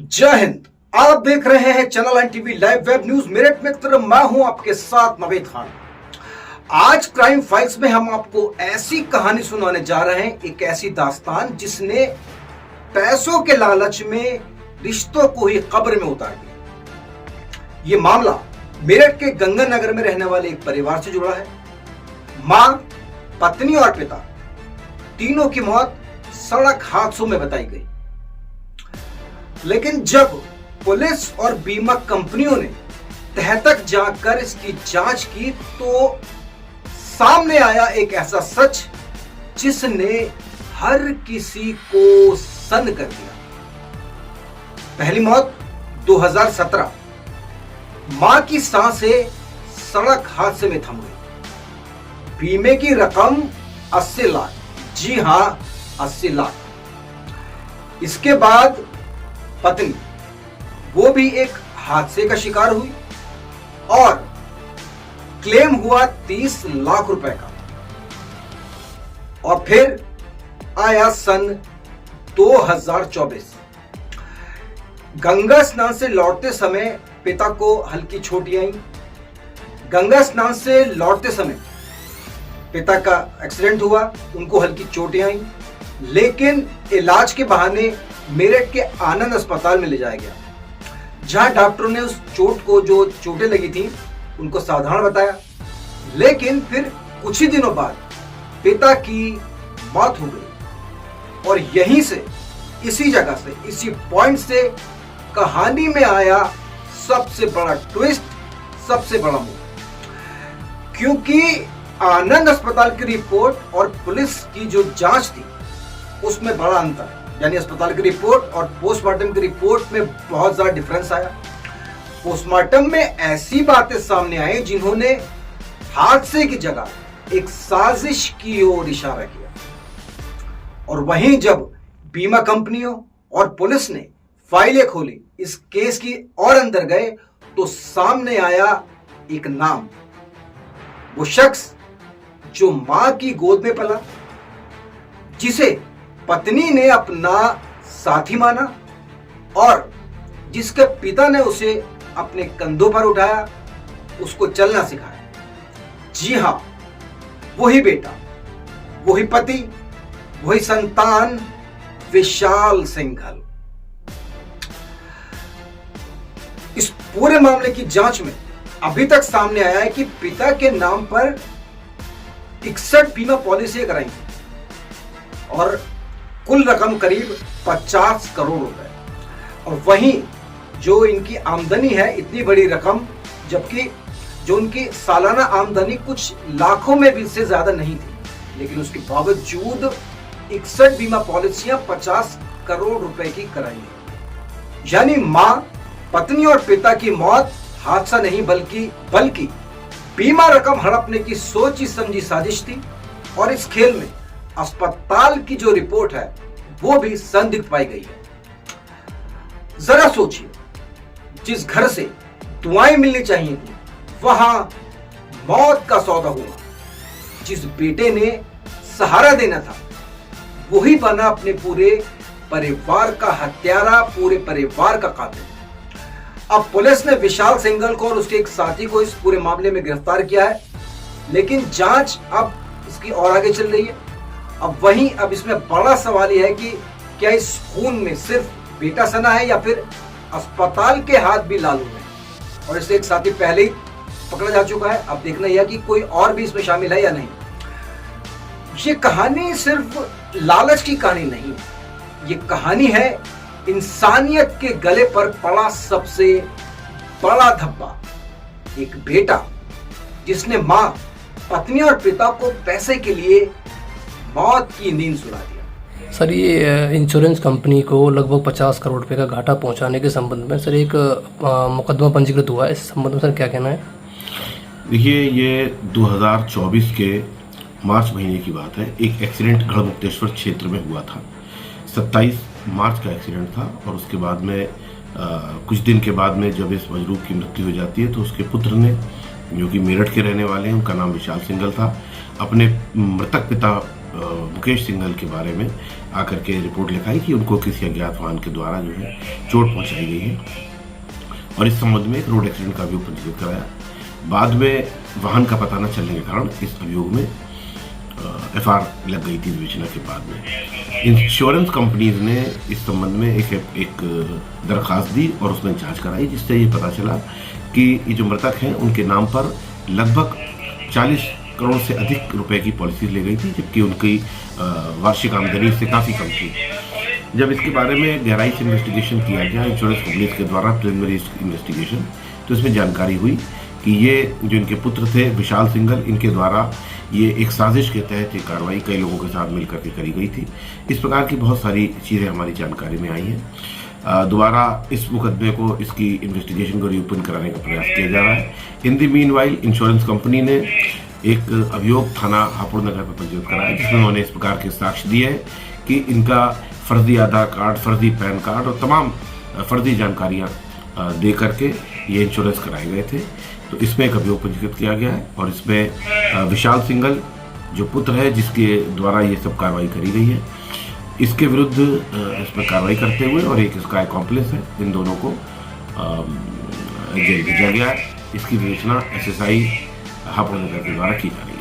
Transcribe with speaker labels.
Speaker 1: जय हिंद। आप देख रहे हैं channel NTV live web news Meerut मित्र। मैं हूं आपके साथ नवेद खान। आज क्राइम फाइल्स में हम आपको ऐसी कहानी सुनाने जा रहे हैं, एक ऐसी दास्तान जिसने पैसों के लालच में रिश्तों को ही कब्र में उतार दिया। ये मामला मेरठ के गंगानगर में रहने वाले एक परिवार से जुड़ा है। मां, पत्नी और पिता तीनों की मौत सड़क हादसों में बताई गई। लेकिन जब पुलिस और बीमा कंपनियों ने तह तक जाकर इसकी जांच की तो सामने आया एक ऐसा सच जिसने हर किसी को सन्न कर दिया। पहली मौत 2017। मां की सांसें सड़क हादसे में थम गई। बीमे की रकम 80 लाख। जी हां, 80 लाख। इसके बाद पत्नी, वो भी एक हादसे का शिकार हुई और क्लेम हुआ 30 लाख रुपए का। और फिर आया सन 2024। गंगा स्नान से लौटते समय पिता को हल्की चोटें आई। गंगा स्नान से लौटते समय पिता का एक्सीडेंट हुआ, उनको हल्की चोटें आई, लेकिन इलाज के बहाने मेरठ के आनंद अस्पताल में ले जाया गया, जहां डॉक्टरों ने उस चोट को, जो चोटें लगी थी, उनको साधारण बताया। लेकिन फिर कुछ ही दिनों बाद पिता की मौत हो गई। और यहीं से, इसी जगह से, इसी पॉइंट से कहानी में आया सबसे बड़ा ट्विस्ट, सबसे बड़ा मोड़। क्योंकि आनंद अस्पताल की रिपोर्ट और पुलिस की जो जांच थी उसमें बड़ा अंतर है। यानी अस्पताल की रिपोर्ट और पोस्टमार्टम की रिपोर्ट में बहुत ज्यादा डिफरेंस आया। पोस्टमार्टम में ऐसी बातें सामने आई जिन्होंने हादसे की जगह एक साजिश की ओर इशारा किया। और वहीं जब बीमा कंपनियों और पुलिस ने फाइलें खोली, इस केस की और अंदर गए, तो सामने आया एक नाम। वो शख्स जो मां की गोद में पला, जिसे पत्नी ने अपना साथी माना और जिसके पिता ने उसे अपने कंधों पर उठाया, उसको चलना सिखाया। जी हां, वही बेटा, वही पति, वही संतान, विशाल सिंघल। इस पूरे मामले की जांच में अभी तक सामने आया है कि पिता के नाम पर 61 बीमा पॉलिसी कराई और कुल रकम करीब 50 करोड़ रुपए। और वहीं जो इनकी आमदनी है, इतनी बड़ी रकम, जबकि जो उनकी सालाना आमदनी कुछ लाखों में भी से ज्यादा नहीं थी, लेकिन उसके बावजूद 61 बीमा पॉलिसियां 50 करोड़ रुपए की कराई। यानी मां, पत्नी और पिता की मौत हादसा नहीं बल्कि बीमा रकम हड़पने की सोची समझी साजिश थी। और इस खेल में अस्पताल की जो रिपोर्ट है वो भी संदिग्ध पाई गई है। जरा सोचिए, जिस घर से दुआएं मिलनी चाहिए थी, वहां मौत का सौदा हुआ। जिस बेटे ने सहारा देना था, वही बना अपने पूरे परिवार का हत्यारा, पूरे परिवार का कातिल। अब पुलिस ने विशाल सिंघल को और उसके एक साथी को इस पूरे मामले में गिरफ्तार किया है, लेकिन जांच अब इसकी और आगे चल रही है। अब इसमें बड़ा सवाल यह है कि क्या इस खून में सिर्फ बेटा सना है या फिर अस्पताल के हाथ भी लालू हैं। और इससे एक साथी पहले ही पकड़ा जा चुका है। अब देखना यह कि कोई और भी इसमें शामिल है या नहीं। ये कहानी सिर्फ लालच की कहानी नहीं है, ये कहानी है इंसानियत के गले पर पड़ा सबसे बड़ा धब्बा। एक बेटा जिसने मां, पत्नी और पिता को पैसे के लिए मौत की नींद सुला दिया।
Speaker 2: सर, ये इंश्योरेंस कंपनी को लगभग 50 करोड़ रुपए का घाटा पहुंचाने के संबंध में सर एक मुकदमा पंजीकृत हुआ है। इस संबंध में सर क्या कहना है?
Speaker 3: देखिए, ये 2024 के मार्च महीने की बात है। एक एक्सीडेंट गढ़मुक्तेश्वर क्षेत्र में हुआ था। 27 मार्च का एक्सीडेंट था और उसके बाद में कुछ दिन के बाद में जब इस मजरूब की मृत्यु हो जाती है तो उसके पुत्र ने, जो कि मेरठ के रहने वाले हैं, उनका नाम विशाल सिंघल था, अपने मृतक पिता मुकेश सिंघल के बारे में आकर के रिपोर्ट लिखाई कि उनको किसी अज्ञात वाहन के द्वारा जो है चोट पहुंचाई गई है और इस संबंध में एक रोड एक्सीडेंट का अभियोग पंजीकृत कराया। बाद में वाहन का पता न चलने के कारण इस अभियोग में एफआईआर लग गई थी विवेचना के बाद में। इंश्योरेंस कंपनीज ने इस संबंध में एक दरखास्त दी और उसमें जांच कराई, जिससे ये पता चला कि ये जो मृतक हैं उनके नाम पर लगभग 40 करोड़ से अधिक रुपए की पॉलिसी ले गई थी, जबकि उनकी वार्षिक आमदनी से काफ़ी कम थी। जब इसके बारे में गहराई से इन्वेस्टिगेशन किया गया इंश्योरेंस कंपनीज के द्वारा, प्रिलिमिनरी इन्वेस्टिगेशन, तो इसमें जानकारी हुई कि ये जो इनके पुत्र थे विशाल सिंघल, इनके द्वारा ये एक साजिश के तहत ये कार्रवाई कई लोगों के साथ मिलकर के करी गई थी। इस प्रकार की बहुत सारी चीज़ें हमारी जानकारी में आई हैं। दोबारा इस मुकदमे को, इसकी इन्वेस्टिगेशन को रीओपन कराने का प्रयास किया जा रहा है। इन दी मीनवाइल इंश्योरेंस कंपनी ने एक अभियोग थाना हापुड़ नगर में पंजीकृत कराया, जिसमें उन्होंने इस प्रकार के साक्ष्य दिए हैं कि इनका फर्जी आधार कार्ड, फर्जी पैन कार्ड और तमाम फर्जी जानकारियाँ दे करके ये इंश्योरेंस कराए गए थे। तो इसमें एक अभियोग पंजीकृत किया गया है और इसमें विशाल सिंघल जो पुत्र है, जिसके द्वारा ये सब कार्रवाई करी गई है, इसके विरुद्ध इसमें कार्रवाई करते हुए और एक इसका अकॉम्प्लिस है, इन दोनों को जेल भेजा गया है। इसकी विवेचना एसएसआई हापुड़ नगर के द्वारा की जा रही है।